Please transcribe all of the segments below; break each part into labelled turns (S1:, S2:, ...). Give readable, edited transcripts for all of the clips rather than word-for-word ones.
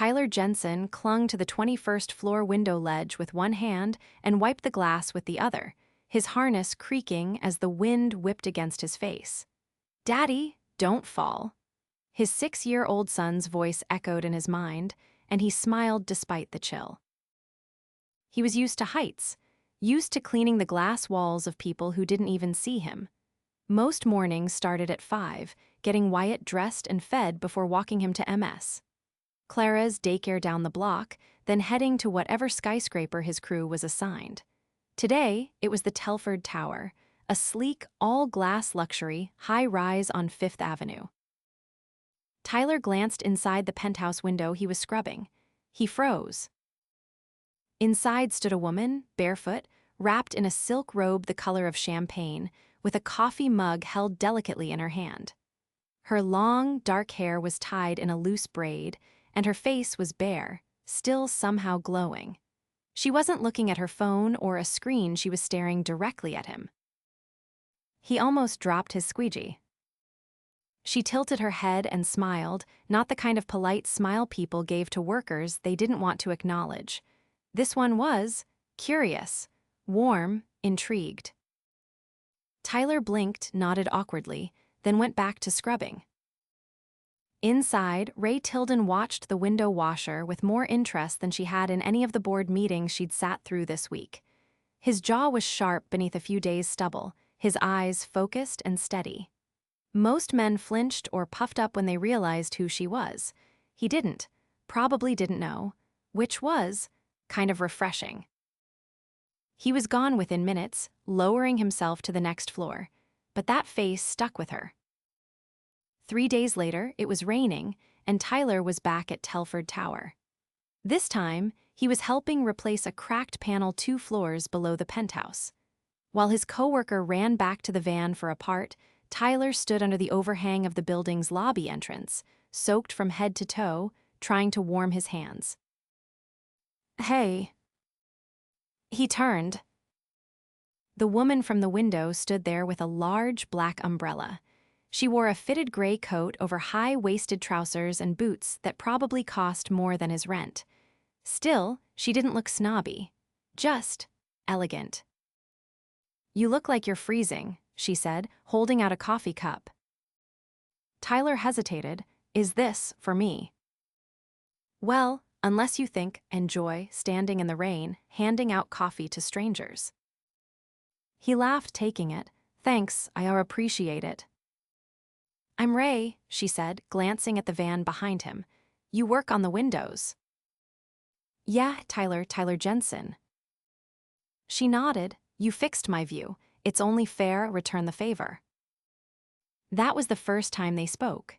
S1: Tyler Jensen clung to the 21st floor window ledge with one hand and wiped the glass with the other, his harness creaking as the wind whipped against his face. "Daddy, don't fall." His 6-year-old son's voice echoed in his mind, and he smiled despite the chill. He was used to heights, used to cleaning the glass walls of people who didn't even see him. Most mornings started at 5, getting Wyatt dressed and fed before walking him to MS. Clara's daycare down the block, then heading to whatever skyscraper his crew was assigned. Today, it was the Telford Tower, a sleek, all-glass luxury high-rise on Fifth Avenue. Tyler glanced inside the penthouse window he was scrubbing. He froze. Inside stood a woman, barefoot, wrapped in a silk robe the color of champagne, with a coffee mug held delicately in her hand. Her long, dark hair was tied in a loose braid, and her face was bare, still somehow glowing. She wasn't looking at her phone or a screen, she was staring directly at him. He almost dropped his squeegee. She tilted her head and smiled, not the kind of polite smile people gave to workers they didn't want to acknowledge. This one was curious, warm, intrigued. Tyler blinked, nodded awkwardly, then went back to scrubbing. Inside, Raye Tilden watched the window washer with more interest than she had in any of the board meetings she'd sat through this week. His jaw was sharp beneath a few days' stubble, his eyes focused and steady. Most men flinched or puffed up when they realized who she was. He didn't, probably didn't know, which was kind of refreshing. He was gone within minutes, lowering himself to the next floor, but that face stuck with her. 3 days later, it was raining, and Tyler was back at Telford Tower. This time, he was helping replace a cracked panel 2 floors below the penthouse. While his coworker ran back to the van for a part, Tyler stood under the overhang of the building's lobby entrance, soaked from head to toe, trying to warm his hands. "Hey." He turned. The woman from the window stood there with a large black umbrella. She wore a fitted gray coat over high-waisted trousers and boots that probably cost more than his rent. Still, she didn't look snobby, just elegant. "You look like you're freezing," she said, holding out a coffee cup. Tyler hesitated. "Is this for me?" "Well, unless you think enjoy standing in the rain, handing out coffee to strangers." He laughed, taking it. "Thanks, I appreciate it." "I'm Raye," she said, glancing at the van behind him. "You work on the windows." "Yeah, Tyler Jensen." She nodded. "You fixed my view. It's only fair, return the favor." That was the first time they spoke.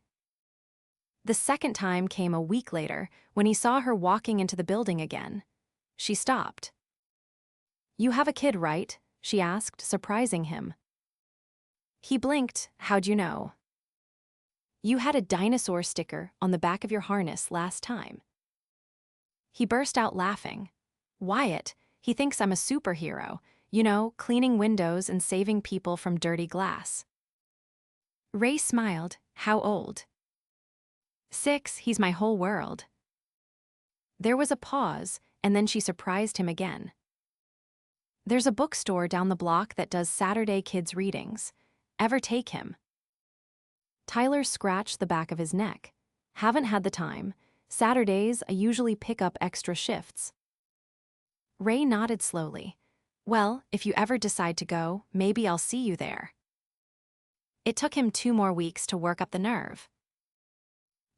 S1: The second time came a week later, when he saw her walking into the building again. She stopped. "You have a kid, right?" she asked, surprising him. He blinked. "How'd you know?" "You had a dinosaur sticker on the back of your harness last time." He burst out laughing. "Wyatt, he thinks I'm a superhero, you know, cleaning windows and saving people from dirty glass." Raye smiled. "How old?" 6, he's my whole world." There was a pause, and then she surprised him again. "There's a bookstore down the block that does Saturday kids' readings. Ever take him?" Tyler scratched the back of his neck. "Haven't had the time. Saturdays, I usually pick up extra shifts." Raye nodded slowly. "Well, if you ever decide to go, maybe I'll see you there." It took him 2 more weeks to work up the nerve.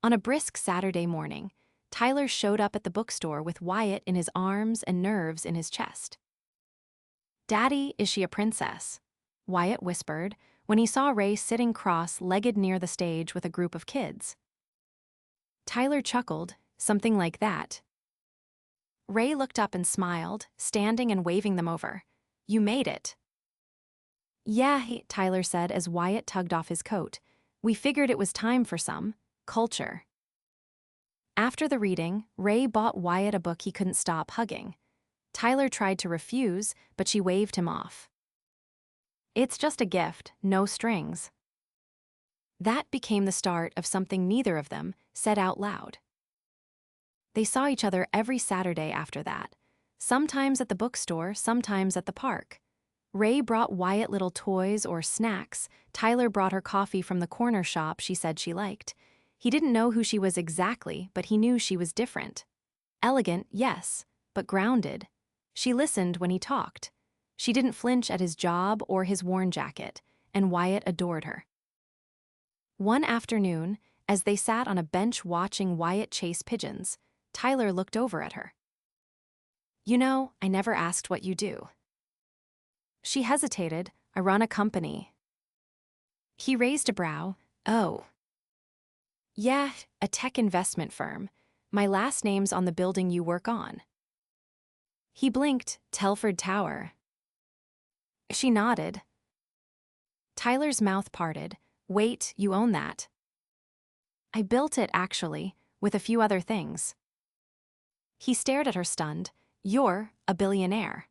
S1: On a brisk Saturday morning, Tyler showed up at the bookstore with Wyatt in his arms and nerves in his chest. "Daddy, is she a princess?" Wyatt whispered when he saw Raye sitting cross-legged near the stage with a group of kids. Tyler chuckled, "Something like that." Raye looked up and smiled, standing and waving them over. "You made it." "Yeah," Tyler said as Wyatt tugged off his coat. "We figured it was time for some culture." After the reading, Raye bought Wyatt a book he couldn't stop hugging. Tyler tried to refuse, but she waved him off. "It's just a gift, no strings." That became the start of something neither of them said out loud. They saw each other every Saturday after that, sometimes at the bookstore, sometimes at the park. Raye brought Wyatt little toys or snacks. Tyler brought her coffee from the corner shop she said she liked. He didn't know who she was exactly, but he knew she was different. Elegant, yes, but grounded. She listened when he talked. She didn't flinch at his job or his worn jacket, and Wyatt adored her. One afternoon, as they sat on a bench watching Wyatt chase pigeons, Tyler looked over at her. "You know, I never asked what you do." She hesitated. "I run a company." He raised a brow. "Oh. Yeah, a tech investment firm. My last name's on the building you work on." He blinked. "Telford Tower." She nodded. Tyler's mouth parted. "Wait, you own that?" "I built it, actually, with a few other things." He stared at her stunned. "You're a billionaire."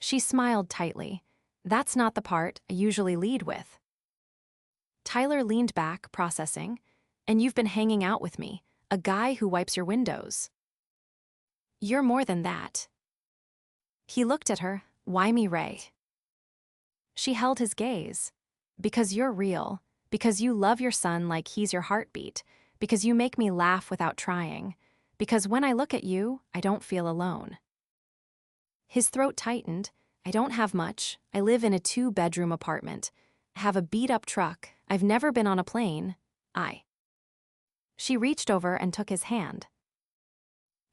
S1: She smiled tightly. "That's not the part I usually lead with." Tyler leaned back, processing. "And you've been hanging out with me, a guy who wipes your windows." "You're more than that." He looked at her. "Why me, Raye?" She held his gaze. "Because you're real, because you love your son like he's your heartbeat, because you make me laugh without trying, because when I look at you, I don't feel alone." His throat tightened. "I don't have much. I live in a 2-bedroom apartment. I have a beat-up truck. I've never been on a plane. She reached over and took his hand.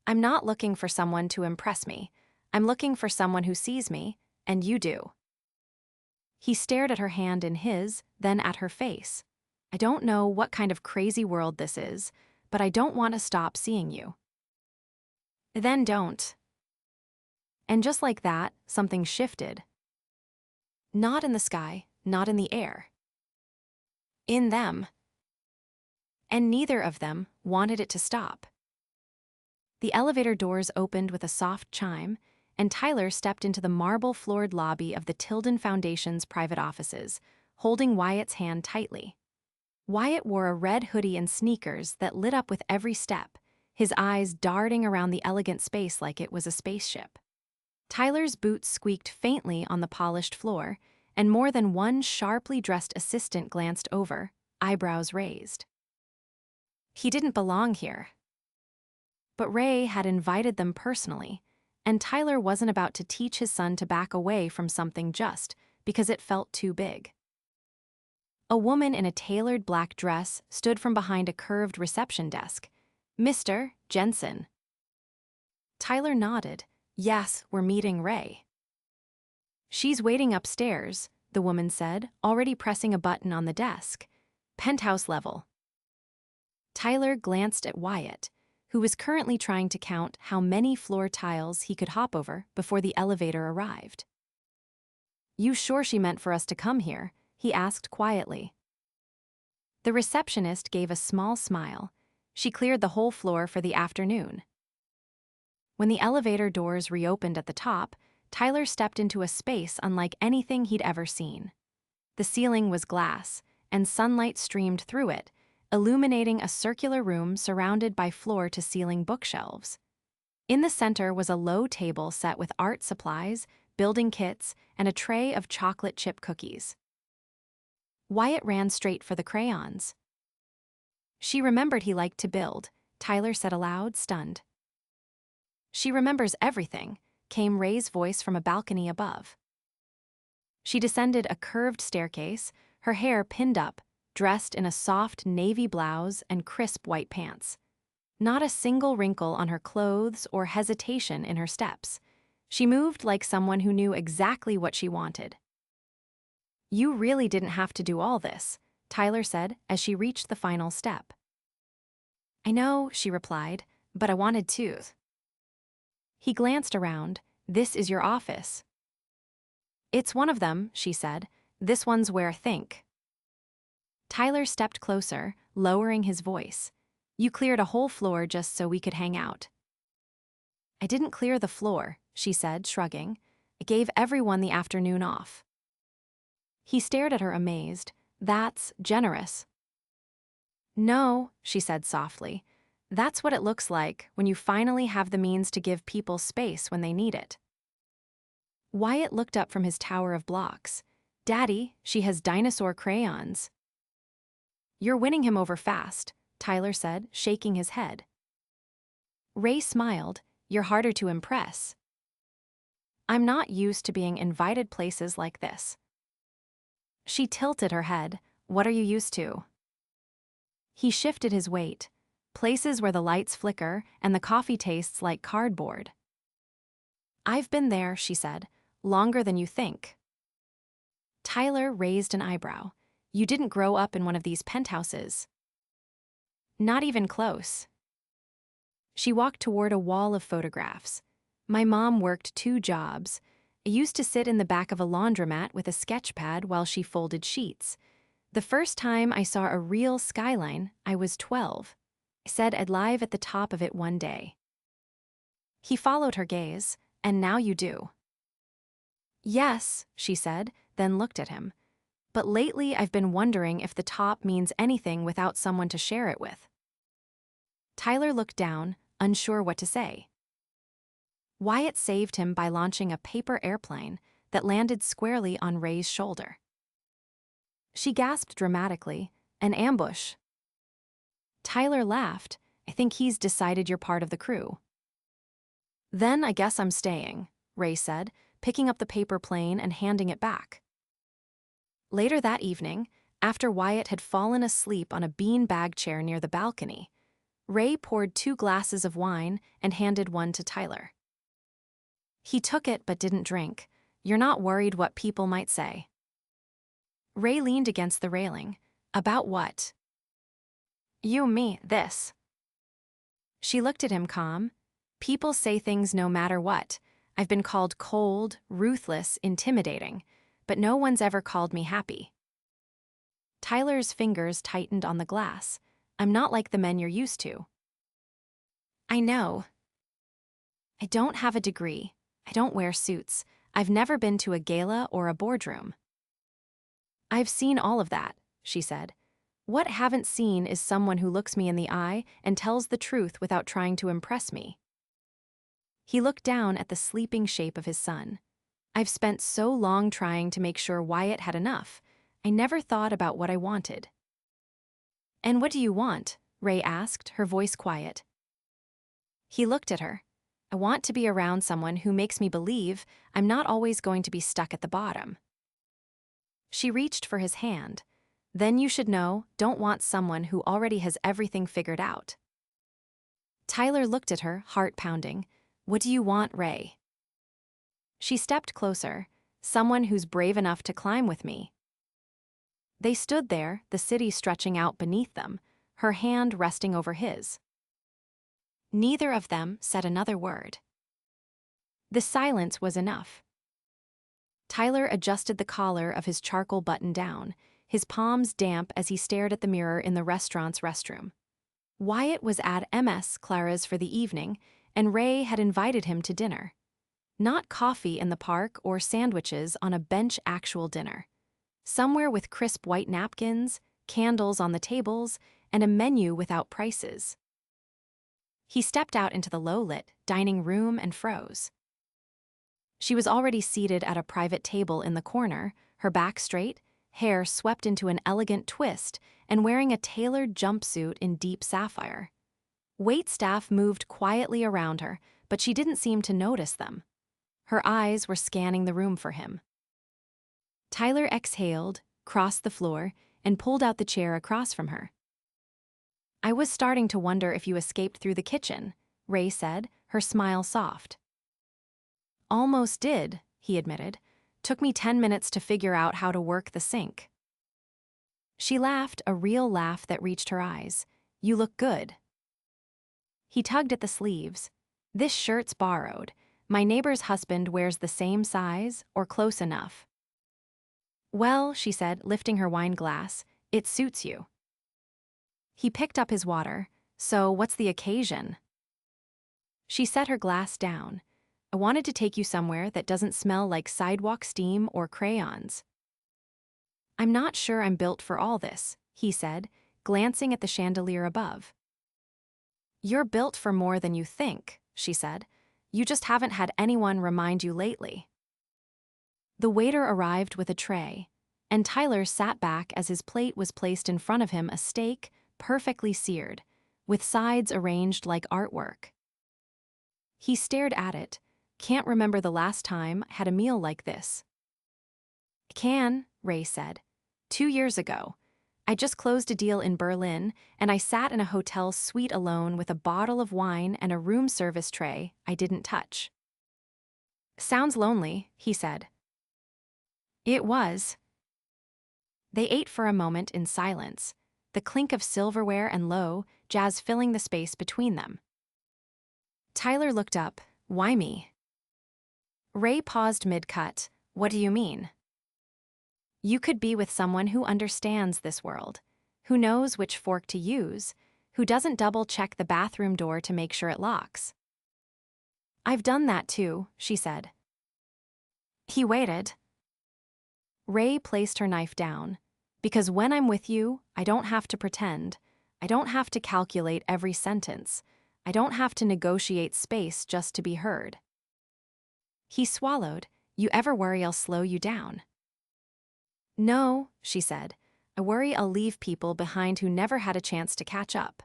S1: "I'm not looking for someone to impress me. I'm looking for someone who sees me, and you do." He stared at her hand in his, then at her face. "I don't know what kind of crazy world this is, but I don't want to stop seeing you." "Then don't." And just like that, something shifted. Not in the sky, not in the air. In them. And neither of them wanted it to stop. The elevator doors opened with a soft chime, and Tyler stepped into the marble-floored lobby of the Tilden Foundation's private offices, holding Wyatt's hand tightly. Wyatt wore a red hoodie and sneakers that lit up with every step, his eyes darting around the elegant space like it was a spaceship. Tyler's boots squeaked faintly on the polished floor, and more than one sharply dressed assistant glanced over, eyebrows raised. He didn't belong here. But Raye had invited them personally, and Tyler wasn't about to teach his son to back away from something just because it felt too big. A woman in a tailored black dress stood from behind a curved reception desk. "Mr. Jensen." Tyler nodded. "Yes, we're meeting Raye." "She's waiting upstairs," the woman said, already pressing a button on the desk. "Penthouse level." Tyler glanced at Wyatt, who was currently trying to count how many floor tiles he could hop over before the elevator arrived. "You sure she meant for us to come here?" he asked quietly. The receptionist gave a small smile. She cleared the whole floor for the afternoon. When the elevator doors reopened at the top, Tyler stepped into a space unlike anything he'd ever seen. The ceiling was glass, and sunlight streamed through it, illuminating a circular room surrounded by floor-to-ceiling bookshelves. In the center was a low table set with art supplies, building kits, and a tray of chocolate chip cookies. Wyatt ran straight for the crayons. "She remembered he liked to build," Tyler said aloud, stunned. "She remembers everything," came Raye's voice from a balcony above. She descended a curved staircase, her hair pinned up, dressed in a soft navy blouse and crisp white pants. Not a single wrinkle on her clothes or hesitation in her steps. She moved like someone who knew exactly what she wanted. "You really didn't have to do all this," Tyler said as she reached the final step. "I know," she replied, "but I wanted to." He glanced around. "This is your office." "It's one of them," she said. "This one's where I think." Tyler stepped closer, lowering his voice. "You cleared a whole floor just so we could hang out." "I didn't clear the floor," she said, shrugging. "I gave everyone the afternoon off." He stared at her amazed. "That's generous." "No," she said softly. That's what it looks like when you finally have the means to give people space when they need it. Wyatt looked up from his tower of blocks. Daddy, she has dinosaur crayons. You're winning him over fast, Tyler said, shaking his head. Raye smiled. You're harder to impress. I'm not used to being invited places like this. She tilted her head. What are you used to? He shifted his weight. Places where the lights flicker and the coffee tastes like cardboard. I've been there, she said, longer than you think. Tyler raised an eyebrow. You didn't grow up in one of these penthouses. Not even close. She walked toward a wall of photographs. My mom worked 2 jobs. I used to sit in the back of a laundromat with a sketch pad while she folded sheets. The first time I saw a real skyline, I was 12. I said I'd live at the top of it one day. He followed her gaze. And now you do. Yes, she said, then looked at him. But lately I've been wondering if the top means anything without someone to share it with. Tyler looked down, unsure what to say. Wyatt saved him by launching a paper airplane that landed squarely on Raye's shoulder. She gasped dramatically, an ambush. Tyler laughed. I think he's decided you're part of the crew. Then I guess I'm staying, Raye said, picking up the paper plane and handing it back. Later that evening, after Wyatt had fallen asleep on a bean-bag chair near the balcony, Raye poured 2 glasses of wine and handed one to Tyler. He took it but didn't drink. You're not worried what people might say. Raye leaned against the railing. About what? You, me, this. She looked at him calm. People say things no matter what. I've been called cold, ruthless, intimidating, but no one's ever called me happy. Tyler's fingers tightened on the glass. I'm not like the men you're used to. I know. I don't have a degree. I don't wear suits. I've never been to a gala or a boardroom. I've seen all of that, she said. What I haven't seen is someone who looks me in the eye and tells the truth without trying to impress me. He looked down at the sleeping shape of his son. I've spent so long trying to make sure Wyatt had enough. I never thought about what I wanted. And what do you want? Raye asked, her voice quiet. He looked at her. I want to be around someone who makes me believe I'm not always going to be stuck at the bottom. She reached for his hand. Then you should know, don't want someone who already has everything figured out. Tyler looked at her, heart pounding. What do you want, Raye? She stepped closer. Someone who's brave enough to climb with me. They stood there, the city stretching out beneath them, her hand resting over his. Neither of them said another word. The silence was enough. Tyler adjusted the collar of his charcoal button down, his palms damp as he stared at the mirror in the restaurant's restroom. Wyatt was at Ms. Clara's for the evening, and Raye had invited him to dinner. Not coffee in the park or sandwiches on a bench actual dinner. Somewhere with crisp white napkins, candles on the tables, and a menu without prices. He stepped out into the low-lit dining room and froze. She was already seated at a private table in the corner, her back straight, hair swept into an elegant twist, and wearing a tailored jumpsuit in deep sapphire. Waitstaff moved quietly around her, but she didn't seem to notice them. Her eyes were scanning the room for him. Tyler exhaled, crossed the floor, and pulled out the chair across from her. I was starting to wonder if you escaped through the kitchen, Raye said, her smile soft. Almost did, he admitted. Took me 10 minutes to figure out how to work the sink. She laughed, a real laugh that reached her eyes. You look good. He tugged at the sleeves. This shirt's borrowed. My neighbor's husband wears the same size or close enough. Well, she said, lifting her wine glass, it suits you. He picked up his water. So what's the occasion? She set her glass down. I wanted to take you somewhere that doesn't smell like sidewalk steam or crayons. I'm not sure I'm built for all this, he said, glancing at the chandelier above. "You're built for more than you think," she said. "You just haven't had anyone remind you lately." The waiter arrived with a tray, and Tyler sat back as his plate was placed in front of him, a steak, perfectly seared, with sides arranged like artwork. He stared at it. "Can't remember the last time I had a meal like this." "Can," Raye said. 2 years ago. I just closed a deal in Berlin, and I sat in a hotel suite alone with a bottle of wine and a room service tray I didn't touch." "Sounds lonely," he said. It was. They ate for a moment in silence, the clink of silverware and low jazz filling the space between them. Tyler looked up. "Why me?" Raye paused mid-cut. "What do you mean?" "You could be with someone who understands this world, who knows which fork to use, who doesn't double-check the bathroom door to make sure it locks." "I've done that too," she said. He waited. Raye placed her knife down. "Because when I'm with you, I don't have to pretend. I don't have to calculate every sentence. I don't have to negotiate space just to be heard." He swallowed. "You ever worry I'll slow you down?" "No," she said. "I worry I'll leave people behind who never had a chance to catch up."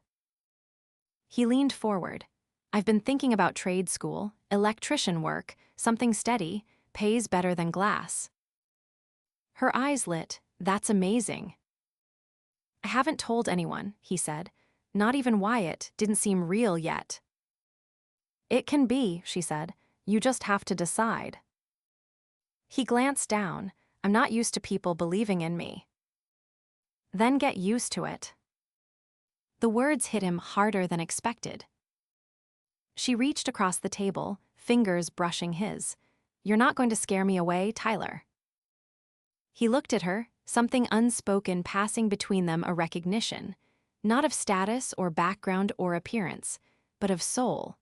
S1: He leaned forward. "I've been thinking about trade school, electrician work, something steady, pays better than glass." Her eyes lit. "That's amazing." "I haven't told anyone," he said. "Not even Wyatt. Didn't seem real yet." "It can be," she said. "You just have to decide." He glanced down. "I'm not used to people believing in me." "Then get used to it." The words hit him harder than expected. She reached across the table, fingers brushing his. "You're not going to scare me away, Tyler." He looked at her, something unspoken passing between them, a recognition, not of status or background or appearance, but of soul.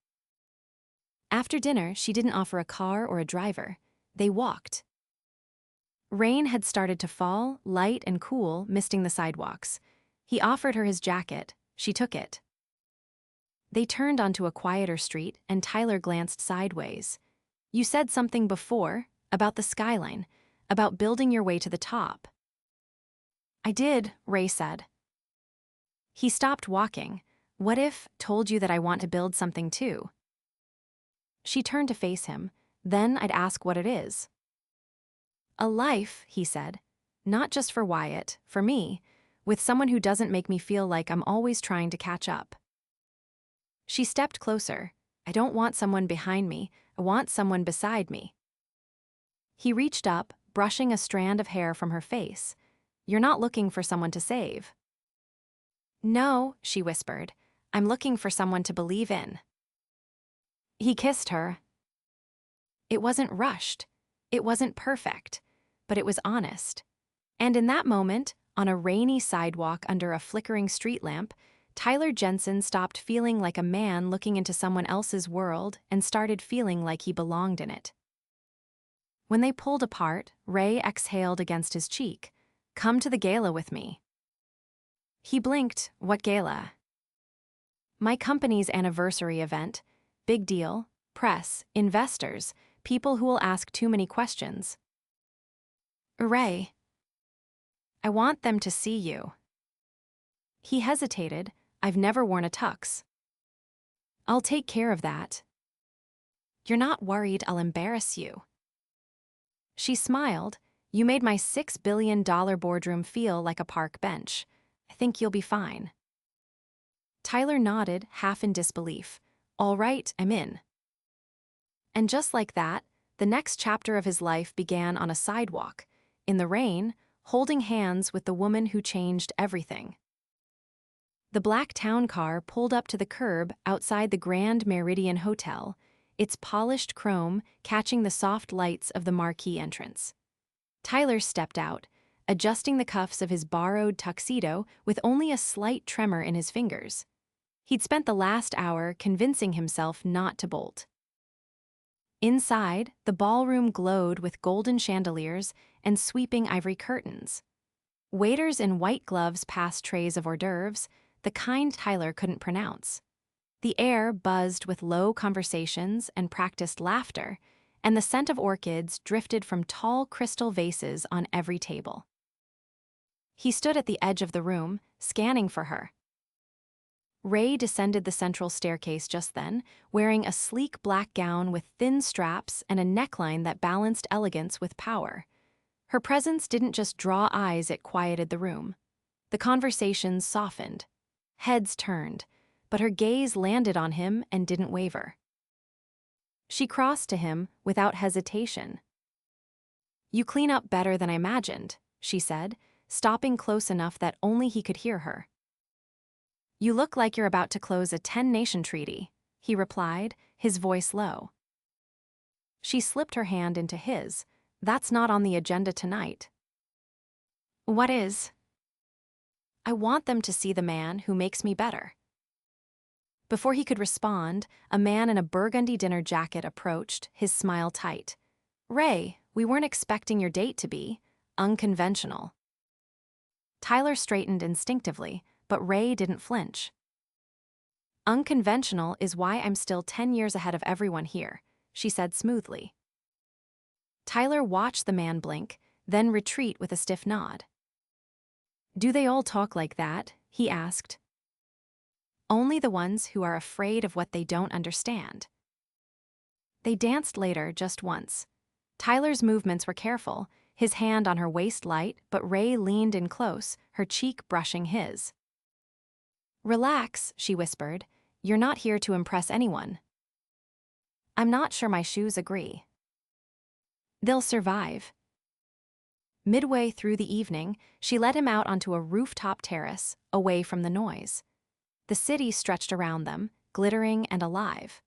S1: After dinner, she didn't offer a car or a driver. They walked. Rain had started to fall, light and cool, misting the sidewalks. He offered her his jacket. She took it. They turned onto a quieter street, and Tyler glanced sideways. "You said something before, about the skyline, about building your way to the top." "I did," Raye said. He stopped walking. "What if told you that I want to build something too?" She turned to face him. "Then I'd ask what it is." "A life," he said. "Not just for Wyatt, for me, with someone who doesn't make me feel like I'm always trying to catch up." She stepped closer. "I don't want someone behind me. I want someone beside me." He reached up, brushing a strand of hair from her face. "You're not looking for someone to save." "No," she whispered. "I'm looking for someone to believe in." He kissed her. It wasn't rushed. It wasn't perfect. But it was honest. And in that moment, on a rainy sidewalk under a flickering street lamp, Tyler Jensen stopped feeling like a man looking into someone else's world and started feeling like he belonged in it. When they pulled apart, Raye exhaled against his cheek. "Come to the gala with me." He blinked. "What gala?" "My company's anniversary event. Big deal. Press, investors, people who will ask too many questions." "Raye, I want them to see you." He hesitated. "I've never worn a tux." "I'll take care of that." "You're not worried I'll embarrass you?" She smiled. "You made my $6 billion boardroom feel like a park bench. I think you'll be fine." Tyler nodded, half in disbelief. "All right, I'm in." And just like that, the next chapter of his life began on a sidewalk, in the rain, holding hands with the woman who changed everything. The black town car pulled up to the curb outside the Grand Meridian Hotel, its polished chrome catching the soft lights of the marquee entrance. Tyler stepped out, adjusting the cuffs of his borrowed tuxedo with only a slight tremor in his fingers. He'd spent the last hour convincing himself not to bolt. Inside, the ballroom glowed with golden chandeliers and sweeping ivory curtains. Waiters in white gloves passed trays of hors d'oeuvres, the kind Tyler couldn't pronounce. The air buzzed with low conversations and practiced laughter, and the scent of orchids drifted from tall crystal vases on every table. He stood at the edge of the room, scanning for her. Raye descended the central staircase just then, wearing a sleek black gown with thin straps and a neckline that balanced elegance with power. Her presence didn't just draw eyes, it quieted the room. The conversations softened. Heads turned, but her gaze landed on him and didn't waver. She crossed to him without hesitation. "You clean up better than I imagined," she said, stopping close enough that only he could hear her. "You look like you're about to close a 10-nation treaty," he replied, his voice low. She slipped her hand into his. "That's not on the agenda tonight." "What is?" "I want them to see the man who makes me better." Before he could respond, a man in a burgundy dinner jacket approached, his smile tight. "Raye, we weren't expecting your date to be unconventional." Tyler straightened instinctively, but Raye didn't flinch. "Unconventional is why I'm still 10 years ahead of everyone here," she said smoothly. Tyler watched the man blink, then retreat with a stiff nod. "Do they all talk like that?" he asked. "Only the ones who are afraid of what they don't understand." They danced later just once. Tyler's movements were careful, his hand on her waist light, but Raye leaned in close, her cheek brushing his. "Relax," she whispered. "You're not here to impress anyone." "I'm not sure my shoes agree." "They'll survive." Midway through the evening, she led him out onto a rooftop terrace, away from the noise. The city stretched around them, glittering and alive.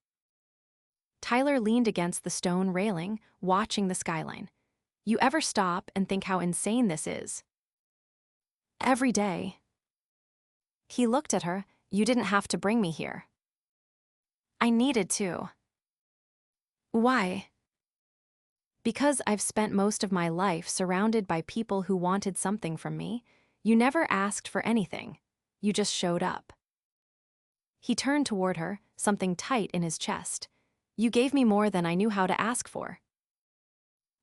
S1: Tyler leaned against the stone railing, watching the skyline. "You ever stop and think how insane this is?" "Every day." He looked at her. "You didn't have to bring me here." "I needed to." "Why?" "Because I've spent most of my life surrounded by people who wanted something from me. You never asked for anything. You just showed up." He turned toward her, something tight in his chest. "You gave me more than I knew how to ask for."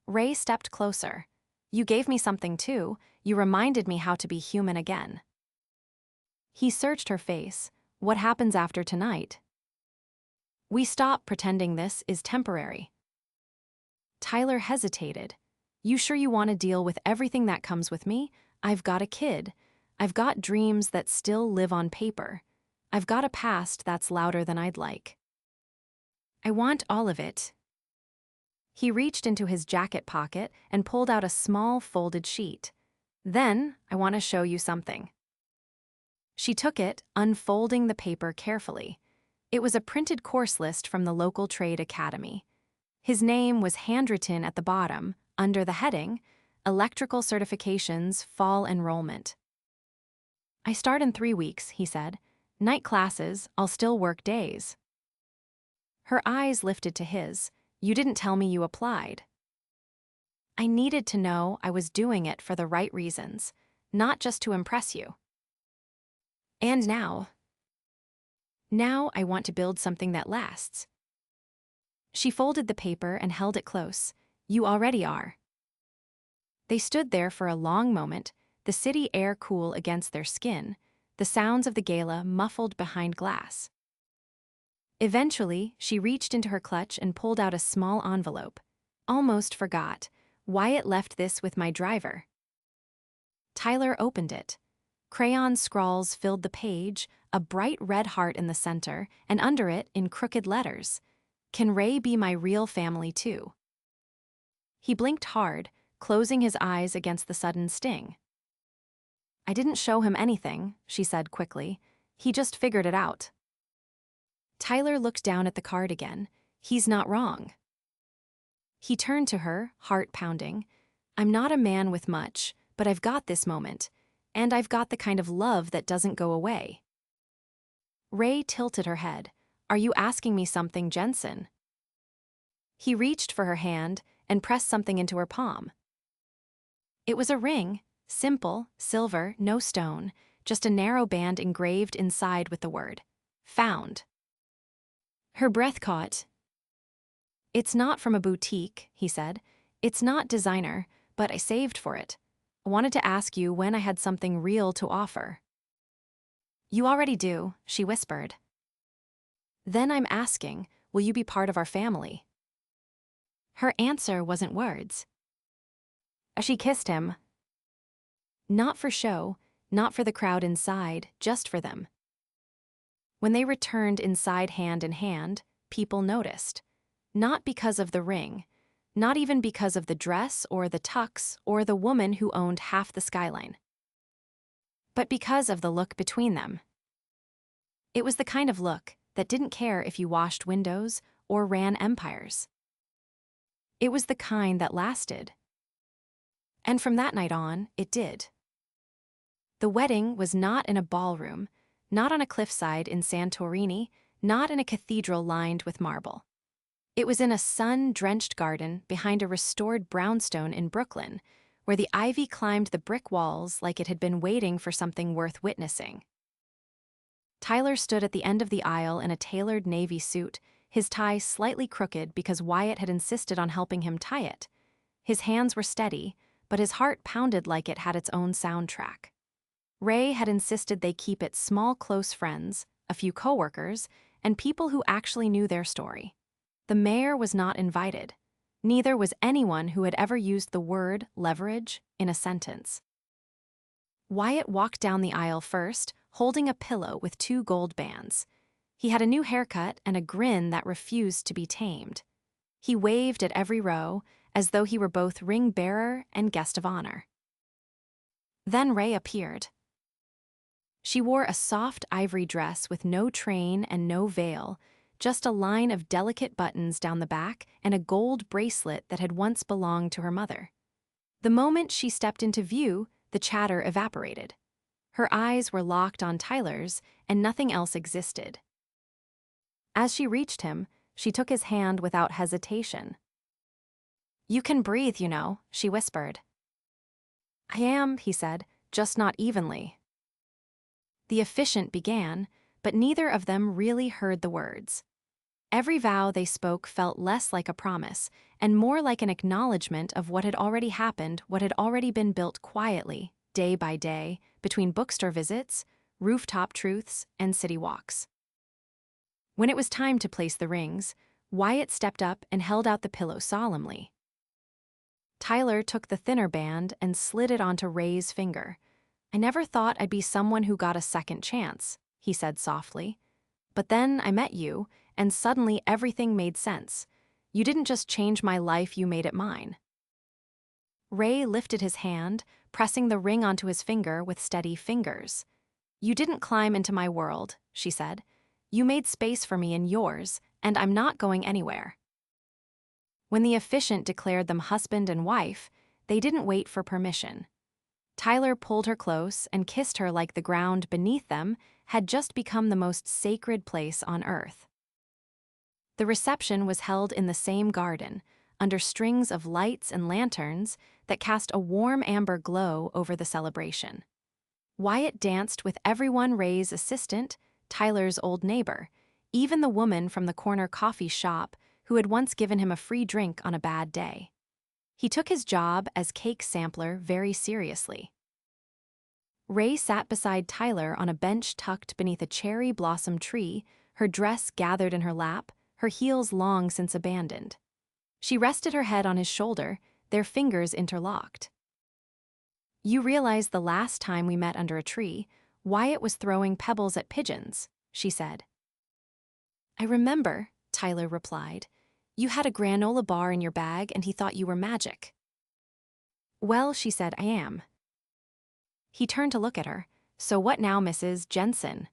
S1: Raye stepped closer. "You gave me something too. You reminded me how to be human again." He searched her face. "What happens after tonight?" "We stop pretending this is temporary." Tyler hesitated. "You sure you want to deal with everything that comes with me? I've got a kid. I've got dreams that still live on paper. I've got a past that's louder than I'd like." "I want all of it." He reached into his jacket pocket and pulled out a small folded sheet. "Then, I want to show you something." She took it, unfolding the paper carefully. It was a printed course list from the local trade academy. His name was handwritten at the bottom, under the heading, "Electrical Certifications Fall Enrollment." "I start in 3 weeks," he said. "Night classes, I'll still work days." Her eyes lifted to his. "You didn't tell me you applied." "I needed to know I was doing it for the right reasons, not just to impress you." "And now?" "Now I want to build something that lasts." She folded the paper and held it close. "You already are." They stood there for a long moment, the city air cool against their skin, the sounds of the gala muffled behind glass. Eventually, she reached into her clutch and pulled out a small envelope. "Almost forgot. Wyatt left this with my driver." Tyler opened it. Crayon scrawls filled the page, a bright red heart in the center, and under it, in crooked letters, "Can Raye be my real family too?" He blinked hard, closing his eyes against the sudden sting. "I didn't show him anything," she said quickly. "He just figured it out." Tyler looked down at the card again. He's not wrong. He turned to her, heart pounding. "I'm not a man with much, but I've got this moment. And I've got the kind of love that doesn't go away." Raye tilted her head. "Are you asking me something, Jensen?" He reached for her hand and pressed something into her palm. It was a ring, simple, silver, no stone, just a narrow band engraved inside with the word, "Found." Her breath caught. "It's not from a boutique," he said. "It's not designer, but I saved for it. I wanted to ask you when I had something real to offer." "You already do," she whispered. "Then I'm asking, will you be part of our family?" Her answer wasn't words. She kissed him. Not for show, not for the crowd inside, just for them. When they returned inside hand in hand, people noticed. Not because of the ring, not even because of the dress or the tux or the woman who owned half the skyline, but because of the look between them. It was the kind of look that didn't care if you washed windows or ran empires. It was the kind that lasted. And from that night on, it did. The wedding was not in a ballroom, not on a cliffside in Santorini, not in a cathedral lined with marble. It was in a sun-drenched garden behind a restored brownstone in Brooklyn, where the ivy climbed the brick walls like it had been waiting for something worth witnessing. Tyler stood at the end of the aisle in a tailored navy suit, his tie slightly crooked because Wyatt had insisted on helping him tie it. His hands were steady, but his heart pounded like it had its own soundtrack. Raye had insisted they keep it small, close friends, a few coworkers, and people who actually knew their story. The mayor was not invited. Neither was anyone who had ever used the word leverage in a sentence. Wyatt walked down the aisle first, holding a pillow with 2 gold bands. He had a new haircut and a grin that refused to be tamed. He waved at every row, as though he were both ring bearer and guest of honor. Then Raye appeared. She wore a soft ivory dress with no train and no veil, just a line of delicate buttons down the back and a gold bracelet that had once belonged to her mother. The moment she stepped into view, the chatter evaporated. Her eyes were locked on Tyler's, and nothing else existed. As she reached him, she took his hand without hesitation. "You can breathe, you know," she whispered. "I am," he said, "just not evenly." The officiant began, but neither of them really heard the words. Every vow they spoke felt less like a promise and more like an acknowledgement of what had already happened, what had already been built quietly, day by day, between bookstore visits, rooftop truths, and city walks. When it was time to place the rings, Wyatt stepped up and held out the pillow solemnly. Tyler took the thinner band and slid it onto Raye's finger. "I never thought I'd be someone who got a second chance," he said softly. "But then I met you, and suddenly everything made sense. You didn't just change my life, you made it mine." Raye lifted his hand, pressing the ring onto his finger with steady fingers. "You didn't climb into my world," she said. "You made space for me in yours, and I'm not going anywhere." When the officiant declared them husband and wife, they didn't wait for permission. Tyler pulled her close and kissed her like the ground beneath them had just become the most sacred place on earth. The reception was held in the same garden, under strings of lights and lanterns that cast a warm amber glow over the celebration. Wyatt danced with everyone, Raye's assistant, Tyler's old neighbor, even the woman from the corner coffee shop who had once given him a free drink on a bad day. He took his job as cake sampler very seriously. Raye sat beside Tyler on a bench tucked beneath a cherry blossom tree, her dress gathered in her lap, her heels long since abandoned. She rested her head on his shoulder, their fingers interlocked. "You realize the last time we met under a tree, Wyatt was throwing pebbles at pigeons," she said. "I remember," Tyler replied. "You had a granola bar in your bag and he thought you were magic." "Well," she said, "I am." He turned to look at her. "So what now, Mrs. Jensen?"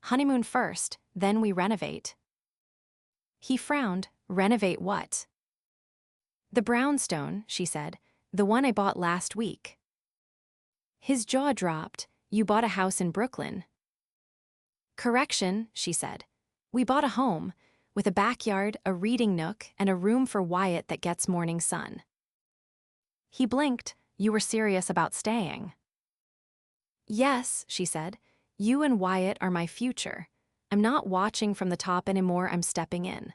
S1: "Honeymoon first, then we renovate." He frowned. "Renovate what?" "The brownstone," she said. "The one I bought last week." His jaw dropped. "You bought a house in Brooklyn." "Correction," she said. "We bought a home, with a backyard, a reading nook, and a room for Wyatt that gets morning sun." He blinked. "You were serious about staying." "Yes," she said. "You and Wyatt are my future. I'm not watching from the top anymore, I'm stepping in.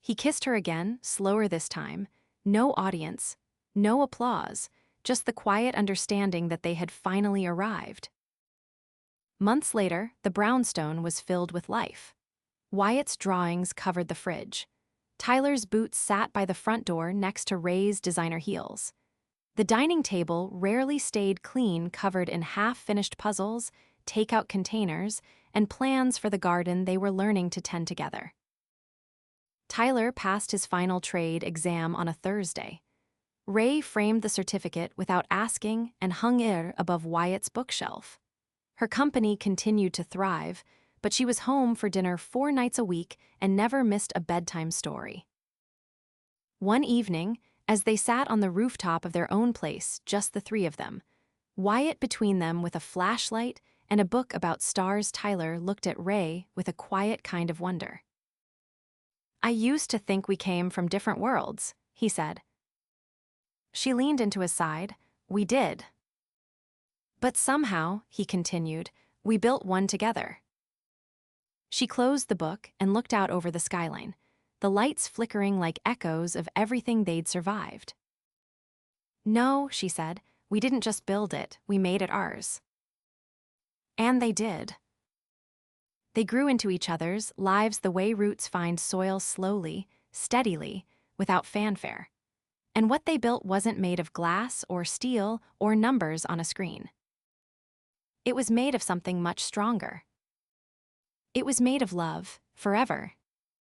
S1: He kissed her again, slower this time. No audience, no applause, just the quiet understanding that they had finally arrived. Months later, the brownstone was filled with life. Wyatt's drawings covered the fridge. Tyler's boots sat by the front door next to Raye's designer heels. The dining table rarely stayed clean, covered in half-finished puzzles, takeout containers, and plans for the garden they were learning to tend together. Tyler passed his final trade exam on a Thursday. Raye framed the certificate without asking and hung it above Wyatt's bookshelf. Her company continued to thrive, but she was home for dinner 4 nights a week and never missed a bedtime story. One evening, as they sat on the rooftop of their own place, just the 3 of them, Wyatt between them with a flashlight and a book about stars, Tyler looked at Raye with a quiet kind of wonder. "I used to think we came from different worlds," he said. She leaned into his side. "We did. But somehow," he continued, "we built one together." She closed the book and looked out over the skyline, the lights flickering like echoes of everything they'd survived. "No," she said, "we didn't just build it, we made it ours." And they did. They grew into each other's lives the way roots find soil, slowly, steadily, without fanfare. And what they built wasn't made of glass or steel or numbers on a screen. It was made of something much stronger. It was made of love, forever,